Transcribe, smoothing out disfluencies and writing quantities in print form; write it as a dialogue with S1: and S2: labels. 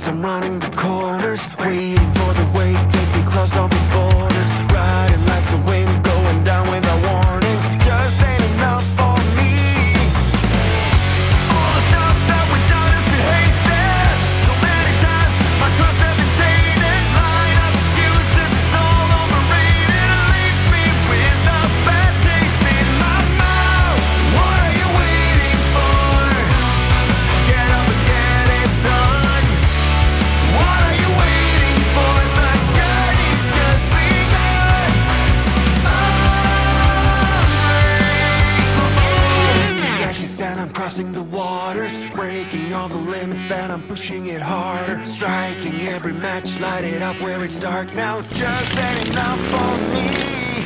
S1: streets, I'm running the corners, waiting for the wave, take me across all the borders, riding like the wind, going down without warning, just ain't enough for me. All the stuff that we've done has been hasted, so many times my trust has been tainted, line up excuses, it's all overrated, it leaves me with a bad taste in my mouth. What are you waiting for? Get up and get it done. What are you waiting for? The journey's just begun. Unbreakable. Yeah, she said I'm crossing the waters, breaking all the limits, then I'm pushing it harder, striking every match, light it up where it's dark now, just ain't enough for me.